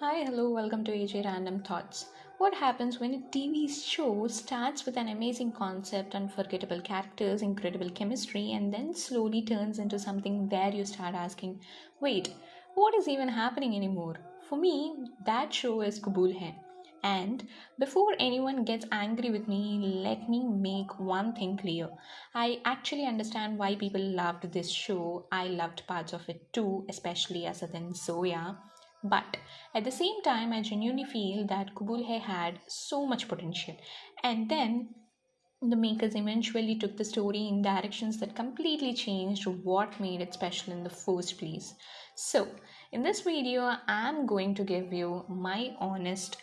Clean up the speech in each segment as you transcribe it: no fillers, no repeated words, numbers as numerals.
Hi, hello, welcome to AJ Random Thoughts. What happens when a TV show starts with an amazing concept, unforgettable characters, incredible chemistry, and then slowly turns into something where you start asking, wait, what is even happening anymore? For me, that show is Qubool Hai. And before anyone gets angry with me, let me make one thing clear. I actually understand why people loved this show. I loved parts of it too, especially Asad and Zoya. But at the same time, I genuinely feel that Qubool Hai had so much potential. And then the makers eventually took the story in directions that completely changed what made it special in the first place. So, in this video, I'm going to give you my honest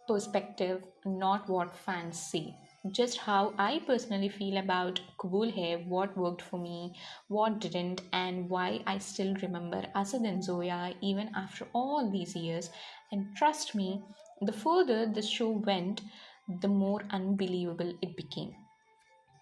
perspective, not what fans say. Just how I personally feel about Qubool Hai, what worked for me, what didn't, and why I still remember Asad and Zoya even after all these years. And trust me, the further the show went, the more unbelievable it became.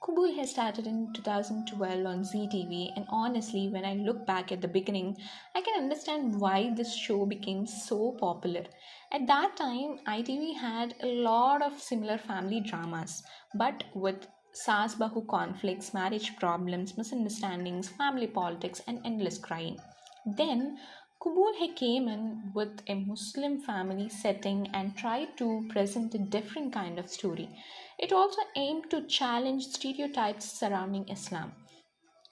Qubool has started in 2012 on ZTV, and honestly, when I look back at the beginning, I can understand why this show became so popular. At that time, ITV had a lot of similar family dramas, but with Saas Bahu conflicts, marriage problems, misunderstandings, family politics, and endless crying. Then Qubool Hai came in with a Muslim family setting and tried to present a different kind of story. It also aimed to challenge stereotypes surrounding Islam.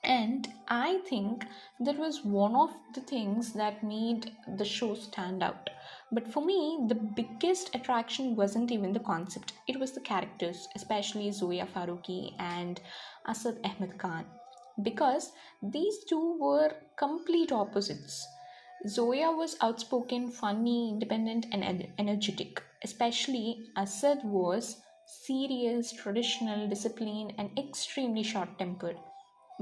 And I think that was one of the things that made the show stand out. But for me, the biggest attraction wasn't even the concept, it was the characters, especially Zoya Faruqi and Asad Ahmed Khan. Because these two were complete opposites. Zoya was outspoken, funny, independent, and energetic. Especially Asad was serious, traditional, disciplined, and extremely short tempered.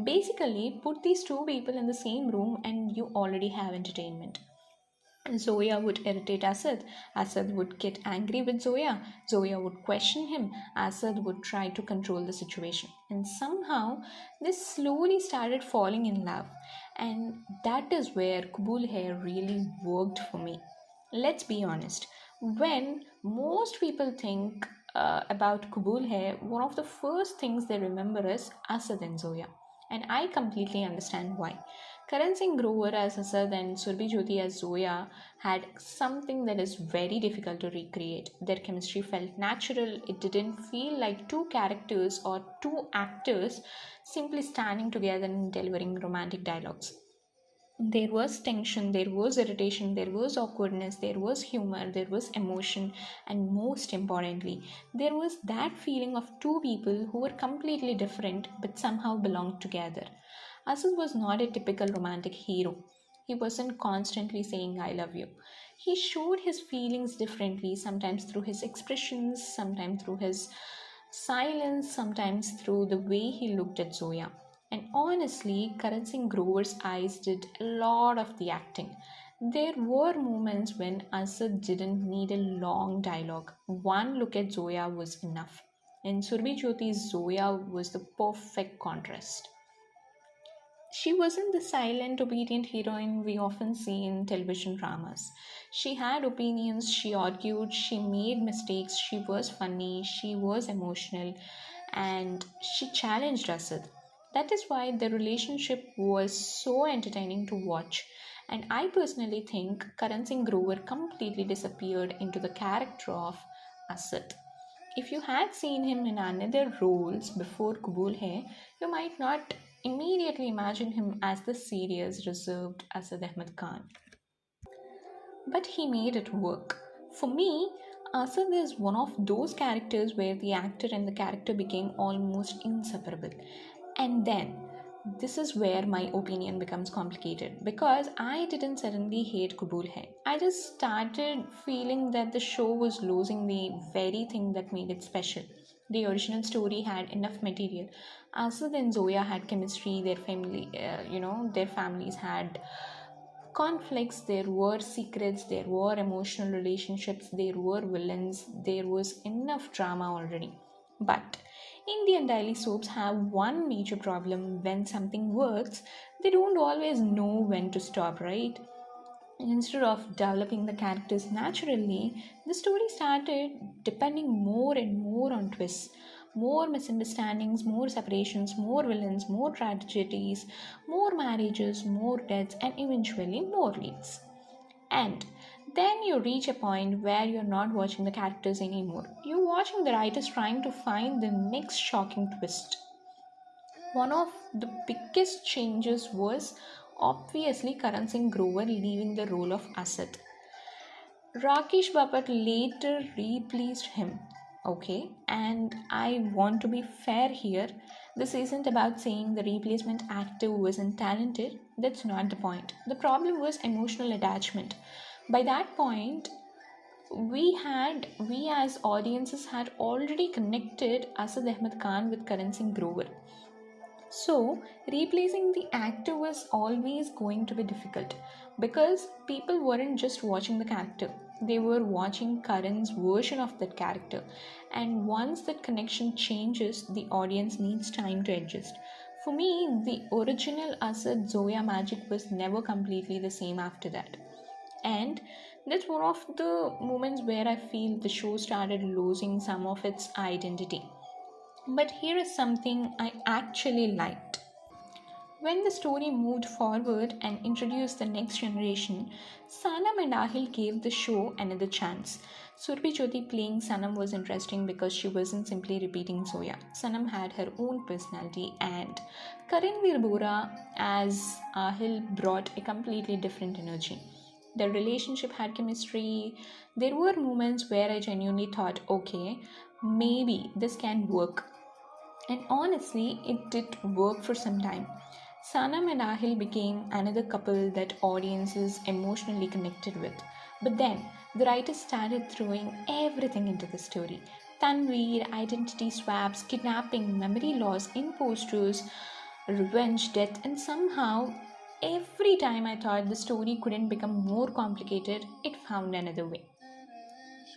Basically, put these two people in the same room and you already have entertainment. Zoya would irritate Asad. Asad would get angry with Zoya. Zoya would question him. Asad would try to control the situation. And somehow, they slowly started falling in love. And that is where Qubool Hai really worked for me. Let's be honest. When most people think about Qubool Hai, one of the first things they remember is Asad and Zoya. And I completely understand why. Karan Singh Grover as Asad and Surbhi Jyoti as Zoya had something that is very difficult to recreate. Their chemistry felt natural, it didn't feel like two characters or two actors simply standing together and delivering romantic dialogues. There was tension, there was irritation, there was awkwardness, there was humor, there was emotion, and most importantly, there was that feeling of two people who were completely different but somehow belonged together. Asad was not a typical romantic hero. He wasn't constantly saying, I love you. He showed his feelings differently, sometimes through his expressions, sometimes through his silence, sometimes through the way he looked at Zoya. And honestly, Karan Singh Grover's eyes did a lot of the acting. There were moments when Asad didn't need a long dialogue. One look at Zoya was enough. And Surbhi Jyoti's Zoya was the perfect contrast. She wasn't the silent, obedient heroine we often see in television dramas. She had opinions, she argued, she made mistakes, she was funny, she was emotional, and she challenged Asad. That is why the relationship was so entertaining to watch. And I personally think Karan Singh Grover completely disappeared into the character of Asad. If you had seen him in another roles before Qubool Hai, you might not immediately imagine him as the serious, reserved Asad Ahmed Khan. But he made it work. For me, Asad is one of those characters where the actor and the character became almost inseparable. And then, this is where my opinion becomes complicated because I didn't suddenly hate Qubool Hai. I just started feeling that the show was losing the very thing that made it special. The original story had enough material. Asad and Zoya had chemistry. Their families had conflicts, there were secrets, there were emotional relationships, there were villains, there was enough drama already. But Indian daily soaps have one major problem: when something works, they don't always know when to stop, right? Instead of developing the characters naturally, the story started depending more and more on twists. More misunderstandings, more separations, more villains, more tragedies, more marriages, more deaths, and eventually more leads. And then you reach a point where you're not watching the characters anymore. You're watching the writers trying to find the next shocking twist. One of the biggest changes was obviously Karan Singh Grover leaving the role of Asad. Rakesh Bapat later replaced him. Okay, and I want to be fair here. This isn't about saying the replacement actor wasn't talented. That's not the point. The problem was emotional attachment. By that point, we as audiences had already connected Asad Ahmed Khan with Karan Singh Grover. So, replacing the actor was always going to be difficult because people weren't just watching the character, they were watching Karan's version of that character. And once that connection changes, the audience needs time to adjust. For me, the original Asad-Zoya magic was never completely the same after that. And that's one of the moments where I feel the show started losing some of its identity. But here is something I actually liked. When the story moved forward and introduced the next generation, Sanam-Aahil gave the show another chance. Surbhi Jyoti playing Sanam was interesting because she wasn't simply repeating Zoya. Sanam had her own personality, and Karan as Ahil brought a completely different energy. The relationship had chemistry. There were moments where I genuinely thought, okay, maybe this can work. And honestly, it did work for some time. Sanam and Ahil became another couple that audiences emotionally connected with. But then, the writers started throwing everything into the story. Tanveer, identity swaps, kidnapping, memory loss, imposters, revenge, death, and somehow, every time I thought the story couldn't become more complicated, it found another way.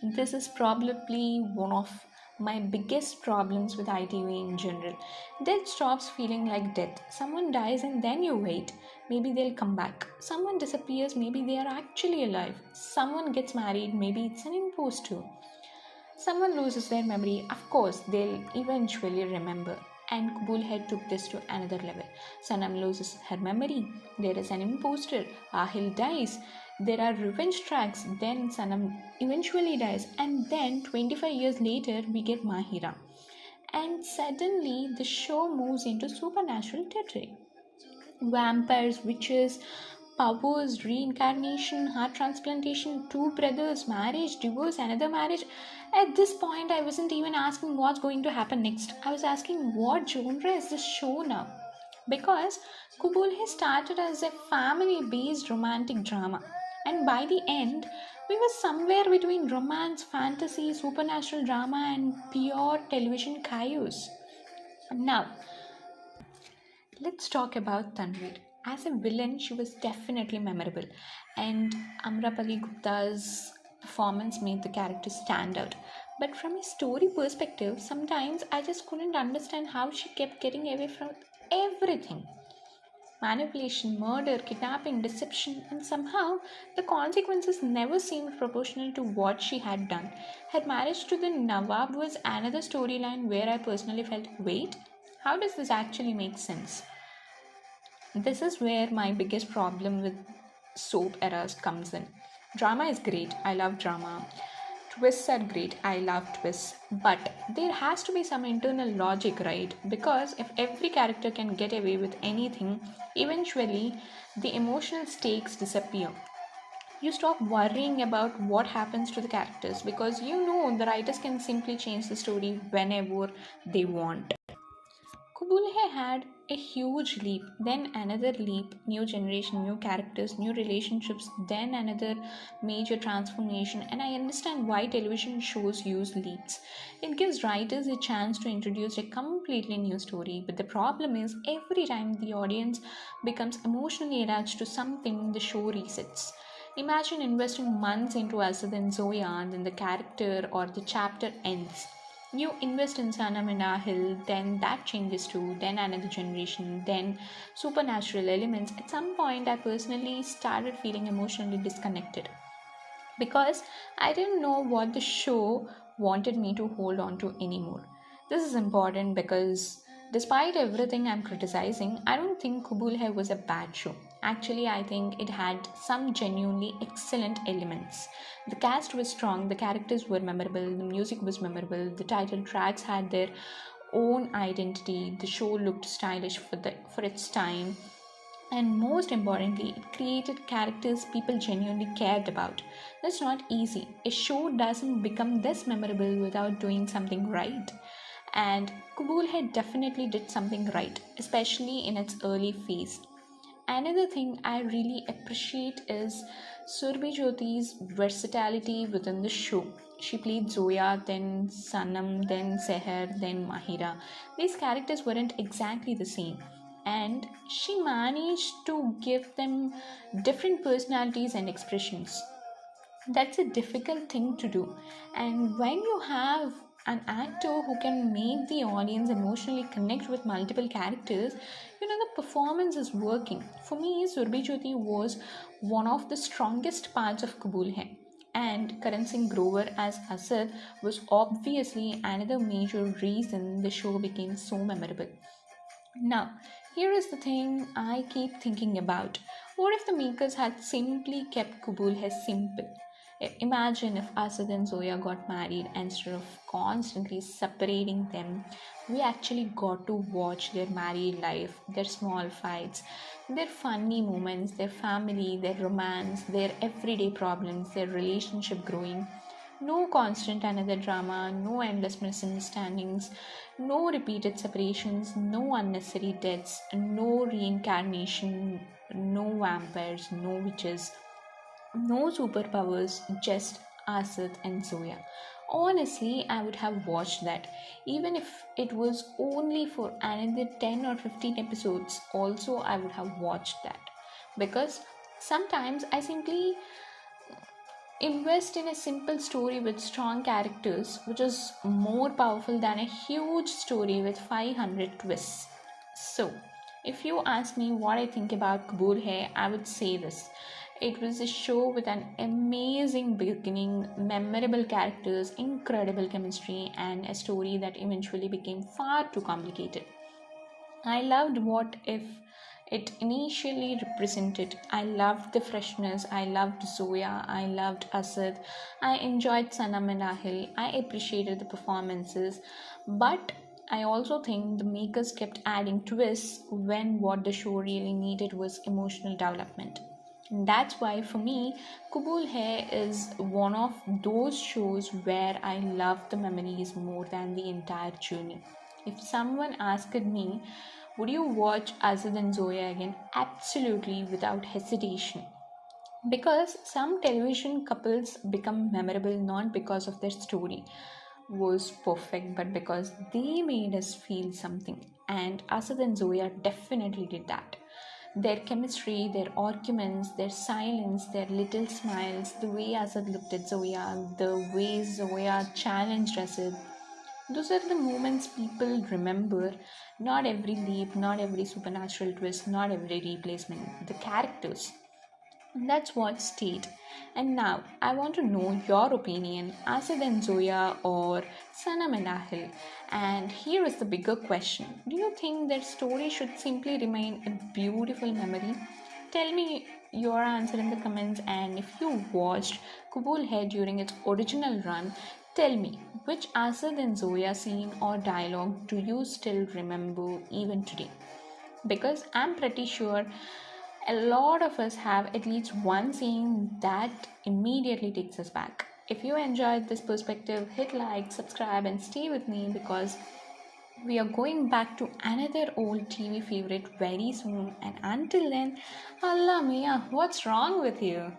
This is probably one of my biggest problems with ITV in general. Death stops feeling like death. Someone dies and then you wait. Maybe they'll come back. Someone disappears, maybe they are actually alive. Someone gets married, maybe it's an imposter. Someone loses their memory, of course, they'll eventually remember. And Qubool Hai took this to another level. Sanam loses her memory. There is an imposter. Ahil dies. There are revenge tracks. Then Sanam eventually dies. And then 25 years later, we get Mahira. And suddenly, the show moves into supernatural territory. Vampires, witches, powers, reincarnation, heart transplantation, two brothers, marriage, divorce, another marriage. At this point, I wasn't even asking what's going to happen next. I was asking what genre is this show now? Because Qubool Hai started as a family based romantic drama, and by the end, we were somewhere between romance, fantasy, supernatural drama, and pure television chaos. Now, let's talk about Tanveer. As a villain, she was definitely memorable, and Amrapali Gupta's performance made the character stand out. But from a story perspective, sometimes I just couldn't understand how she kept getting away from everything: manipulation, murder, kidnapping, deception, and somehow the consequences never seemed proportional to what she had done. Her marriage to the Nawab was another storyline where I personally felt, wait, how does this actually make sense? This is where my biggest problem with soap eras comes in. Drama is great, I love drama. Twists are great, I love twists. But there has to be some internal logic, right? Because if every character can get away with anything, eventually the emotional stakes disappear. You stop worrying about what happens to the characters because you know the writers can simply change the story whenever they want. Qubool Hai had a huge leap, then another leap, new generation, new characters, new relationships, then another major transformation. And I understand why television shows use leaps. It gives writers a chance to introduce a completely new story. But the problem is, every time the audience becomes emotionally attached to something, the show resets. Imagine investing months into Asad and Zoya, and then the character or the chapter ends. You invest in Sanam-Aahil, then that changes too, then another generation, then supernatural elements. At some point, I personally started feeling emotionally disconnected because I didn't know what the show wanted me to hold on to anymore. This is important because despite everything I'm criticizing, I don't think Qubool Hai was a bad show. Actually, I think it had some genuinely excellent elements. The cast was strong, the characters were memorable, the music was memorable, the title tracks had their own identity, the show looked stylish for its time, and most importantly, it created characters people genuinely cared about. That's not easy. A show doesn't become this memorable without doing something right. And Qubool had definitely did something right, especially in its early phase. Another thing I really appreciate is Surbhi Jyoti's versatility within the show. She played Zoya, then Sanam, then Seher, then Mahira. These characters weren't exactly the same, and she managed to give them different personalities and expressions. That's a difficult thing to do, and when you have an actor who can make the audience emotionally connect with multiple characters, the performance is working. For me, Surbhi Jyoti was one of the strongest parts of Qubool Hai, and Karan Singh Grover as Asad was obviously another major reason the show became so memorable. Now, here is the thing I keep thinking about. What if the makers had simply kept Qubool Hai simple? Imagine if Asad and Zoya got married instead of constantly separating them. We actually got to watch their married life, their small fights, their funny moments, their family, their romance, their everyday problems, their relationship growing. No constant another drama, no endless misunderstandings, no repeated separations, no unnecessary deaths, no reincarnation, no vampires, no witches, no superpowers, just Asad and Zoya. Honestly, I would have watched that, even if it was only for another 10 or 15 episodes. Also, I would have watched that because sometimes I simply invest in a simple story with strong characters, which is more powerful than a huge story with 500 twists. So, if you ask me what I think about Qubool Hai, I would say this. It was a show with an amazing beginning, memorable characters, incredible chemistry, and a story that eventually became far too complicated. I loved what if it initially represented. I loved the freshness. I loved Zoya. I loved Asad. I enjoyed Sanam-Aahil. I appreciated the performances. But I also think the makers kept adding twists when what the show really needed was emotional development. And that's why for me, Qubool Hai is one of those shows where I love the memories more than the entire journey. If someone asked me, would you watch Asad and Zoya again? Absolutely, without hesitation. Because some television couples become memorable not because of their story was perfect, but because they made us feel something. And Asad and Zoya definitely did that. Their chemistry, their arguments, their silence, their little smiles, the way Asad looked at Zoya, the way Zoya challenged Asad, those are the moments people remember. Not every leap, not every supernatural twist, not every replacement. The characters. And that's what stayed. And now I want to know your opinion, Asad and Zoya or Sanam-Aahil. And here is the bigger question. Do you think their story should simply remain a beautiful memory? Tell me your answer in the comments, and if you watched Qubool Hai during its original run, tell me which Asad and Zoya scene or dialogue do you still remember even today? Because I'm pretty sure a lot of us have at least one scene that immediately takes us back. If you enjoyed this perspective, hit like, subscribe, and stay with me because we are going back to another old TV favorite very soon. And until then, Allah Mia, what's wrong with you?